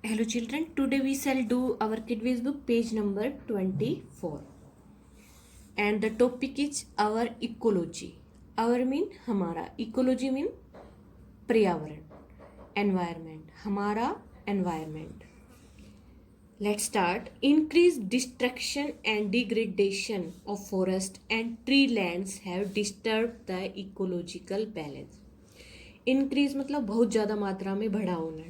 Hello children, today we shall do our Kidways book page number 24 and the topic is our ecology. Our mean हमारा, ecology mean पर्यावरण, environment, हमारा environment. Let's start. Increased destruction and degradation of forest and tree lands have disturbed the ecological balance. Increase मतलब बहुत ज़्यादा मात्रा में बढ़ा होना,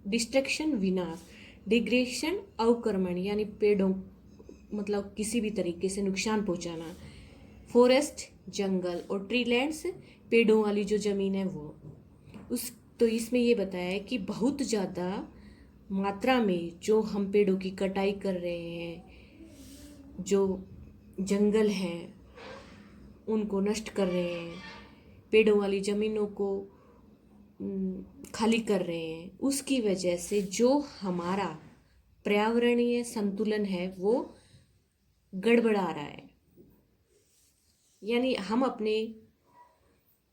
डिस्ट्रक्शन विनाश, डिग्रेशन अवक्रमण यानी पेड़ों मतलब किसी भी तरीके से नुकसान पहुंचाना, फॉरेस्ट जंगल और ट्री लैंड्स पेड़ों वाली जो ज़मीन है वो उस तो इसमें ये बताया है कि बहुत ज़्यादा मात्रा में जो हम पेड़ों की कटाई कर रहे हैं, जो जंगल हैं उनको नष्ट कर रहे हैं, पेड़ों वाली ज़मीनों को खाली कर रहे हैं, उसकी वजह से जो हमारा पर्यावरणीय संतुलन है वो गड़बड़ा रहा है। यानी हम अपने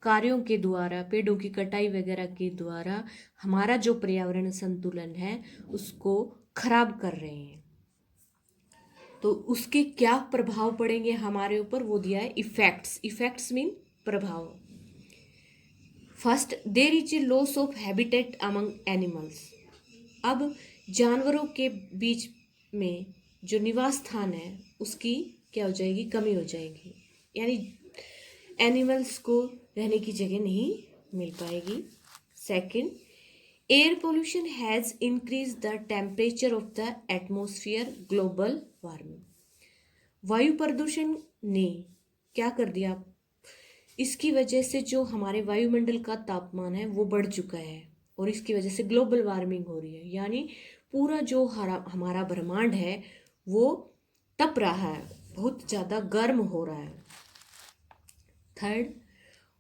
कार्यों के द्वारा, पेड़ों की कटाई वगैरह के द्वारा हमारा जो पर्यावरण संतुलन है उसको खराब कर रहे हैं। तो उसके क्या प्रभाव पड़ेंगे हमारे ऊपर वो दिया है इफेक्ट्स। इफेक्ट्स मीन प्रभाव। First, there is a loss of habitat among animals. अब जानवरों के बीच में जो निवास स्थान है उसकी क्या हो जाएगी, कमी हो जाएगी, यानी एनिमल्स को रहने की जगह नहीं मिल पाएगी। Second, air pollution has increase the temperature of the atmosphere, global warming. वायु प्रदूषण ने क्या कर दिया, इसकी वजह से जो हमारे वायुमंडल का तापमान है वो बढ़ चुका है और इसकी वजह से ग्लोबल वार्मिंग हो रही है, यानी पूरा जो हमारा ब्रह्मांड है वो तप रहा है, बहुत ज़्यादा गर्म हो रहा है। Third,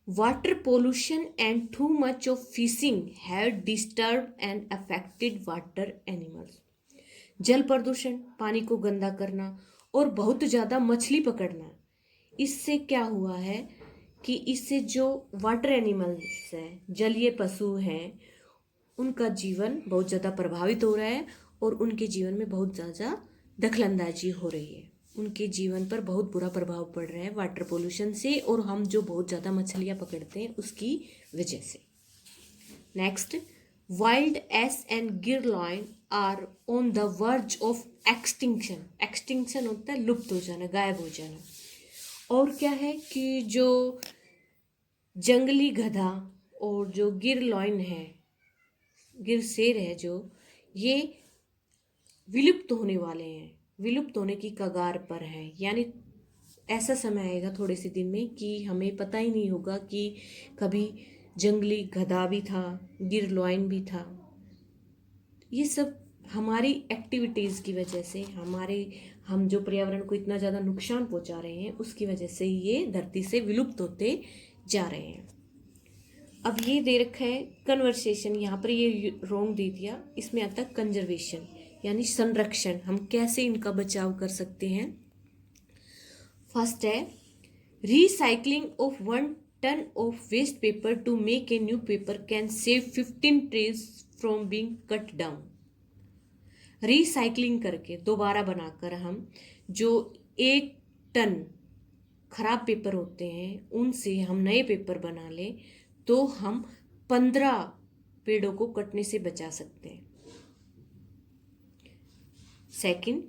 water pollution and too much of fishing have disturb and affected water animals. जल प्रदूषण, पानी को गंदा करना और बहुत ज़्यादा मछली पकड़ना, इससे क्या हुआ है कि इससे जो वाटर एनिमल्स हैं, जलीय पशु हैं, उनका जीवन बहुत ज़्यादा प्रभावित हो रहा है और उनके जीवन में बहुत ज़्यादा दखलंदाजी हो रही है। उनके जीवन पर बहुत बुरा प्रभाव पड़ रहा है वाटर पोल्यूशन से और हम जो बहुत ज़्यादा मछलियाँ पकड़ते हैं उसकी वजह से। Next, wild ass and Gir lion are on the verge of extinction. Extinction होता है लुप्त हो जाना, गायब हो जाना। और क्या है कि जो जंगली गधा और जो गिरलॉइन है, गिर शेर है, जो ये विलुप्त होने वाले हैं, विलुप्त होने की कगार पर है। यानी ऐसा समय आएगा थोड़े से दिन में कि हमें पता ही नहीं होगा कि कभी जंगली गधा भी था, गिरलॉइन भी था। ये सब हमारी एक्टिविटीज़ की वजह से, हम जो पर्यावरण को इतना ज़्यादा नुकसान पहुंचा रहे हैं उसकी वजह से ये धरती से विलुप्त होते जा रहे हैं। अब ये दे रखा है कन्वर्सेशन, यहाँ पर ये रॉन्ग दे दिया, इसमें आता है कंजर्वेशन यानी संरक्षण, हम कैसे इनका बचाव कर सकते हैं। फर्स्ट है, recycling of 1 ton of waste paper to make a new paper can save 15 trees from being cut down. Recycling करके दोबारा बनाकर हम जो 1 टन खराब पेपर होते हैं उनसे हम नए पेपर बना लें तो हम 15 पेड़ों को कटने से बचा सकते हैं। सेकंड,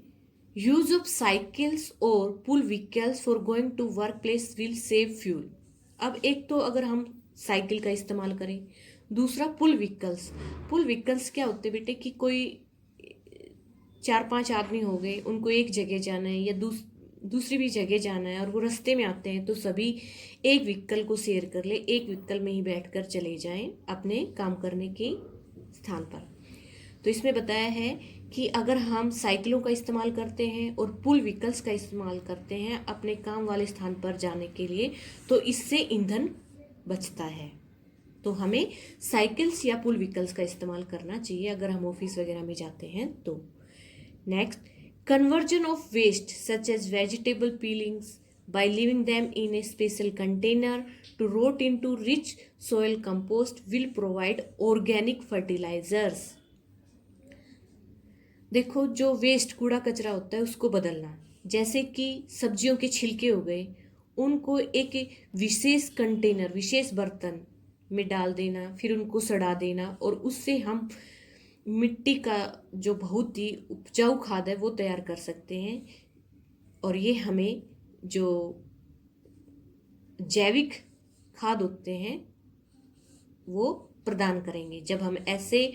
यूज ऑफ साइकिल्स और pool vehicles for going to work place will save fuel. अब एक तो अगर हम साइकिल का इस्तेमाल करें, दूसरा पुल व्हीकल्स। पुल व्हीकल्स क्या होते हैं बेटे कि कोई 4-5 आदमी हो गए, उनको एक जगह जाना है या दूसरी भी जगह जाना है और वो रास्ते में आते हैं तो सभी एक व्हीकल को शेयर कर ले, एक व्हीकल में ही बैठकर चले जाएं अपने काम करने के स्थान पर। तो इसमें बताया है कि अगर हम साइकिलों का इस्तेमाल करते हैं और पुल व्हीकल्स का इस्तेमाल करते हैं अपने काम वाले स्थान पर जाने के लिए तो इससे ईंधन बचता है। तो हमें साइकिल्स या पुल व्हीकल्स का इस्तेमाल करना चाहिए अगर हम ऑफिस वगैरह में जाते हैं तो। Next, conversion of waste such as vegetable peelings by leaving them in a special container to rot into rich soil compost will provide organic fertilizers. देखो, जो वेस्ट कूड़ा कचरा होता है उसको बदलना, जैसे कि सब्जियों के छिलके हो गए, उनको एक विशेष कंटेनर, विशेष बर्तन में डाल देना, फिर उनको सड़ा देना, और उससे हम मिट्टी का जो बहुत ही उपजाऊ खाद है वो तैयार कर सकते हैं। और ये हमें जो जैविक खाद होते हैं वो प्रदान करेंगे। जब हम ऐसे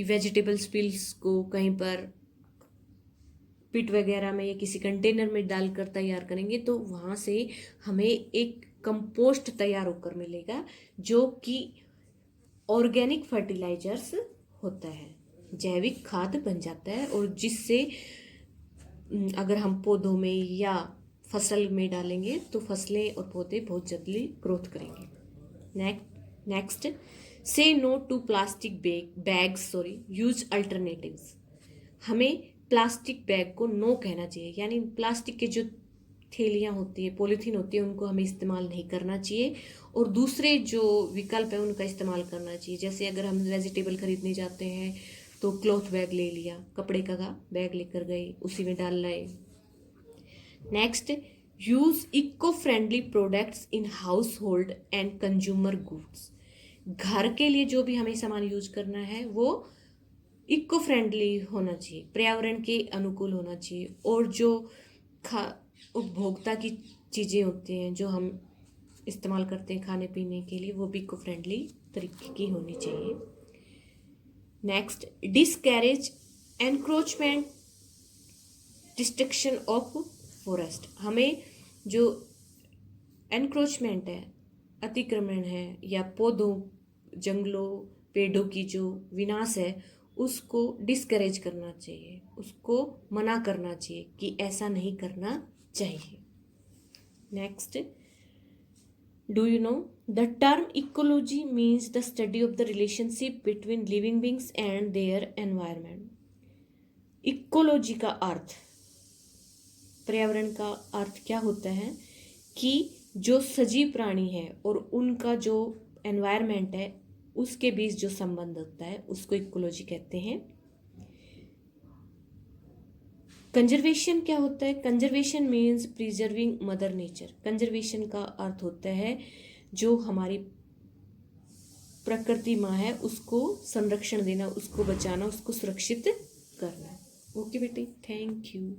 वेजिटेबल स्पिल्स को कहीं पर पिट वगैरह में या किसी कंटेनर में डालकर तैयार करेंगे तो वहाँ से हमें एक कंपोस्ट तैयार होकर मिलेगा, जो कि ऑर्गेनिक फर्टिलाइजर्स होता है, जैविक खाद बन जाता है, और जिससे अगर हम पौधों में या फसल में डालेंगे तो फसलें और पौधे बहुत जल्दी ग्रोथ करेंगे। Next, say no to plastic bags, use alternatives. हमें प्लास्टिक बैग को नो कहना चाहिए, यानी प्लास्टिक के जो थैलियाँ होती है, पॉलीथीन होती है, उनको हमें इस्तेमाल नहीं करना चाहिए, और दूसरे जो विकल्प है उनका इस्तेमाल करना चाहिए। जैसे अगर हम वेजिटेबल खरीदने जाते हैं तो क्लॉथ बैग ले लिया, कपड़े का बैग लेकर गए, उसी में डाल लाए। Next, use eco friendly products in household and consumer goods. घर के लिए जो भी हमें सामान यूज करना है वो इको फ्रेंडली होना चाहिए, पर्यावरण के अनुकूल होना चाहिए, और जो उपभोक्ता की चीज़ें होती हैं जो हम इस्तेमाल करते हैं खाने पीने के लिए, वो भी इको फ्रेंडली तरीके की होनी चाहिए। Next, discourage encroachment destruction of forest. हमें जो एनक्रोचमेंट है, अतिक्रमण है, या पौधों, जंगलों, पेड़ों की जो विनाश है उसको डिस्करेज करना चाहिए, उसको मना करना चाहिए कि ऐसा नहीं करना चाहिए। Next, do you know the term ecology means the study of the relationship between living beings and their environment. Ecology का अर्थ, पर्यावरण का अर्थ क्या होता है कि जो सजीव प्राणी है और उनका जो एनवायरमेंट है उसके बीच जो संबंध होता है उसको इकोलॉजी कहते हैं। कंजर्वेशन क्या होता है? Conservation means preserving mother nature. Conservation का अर्थ होता है जो हमारी प्रकृति माँ है उसको संरक्षण देना, उसको बचाना, उसको सुरक्षित करना। ओके बेटे, थैंक यू।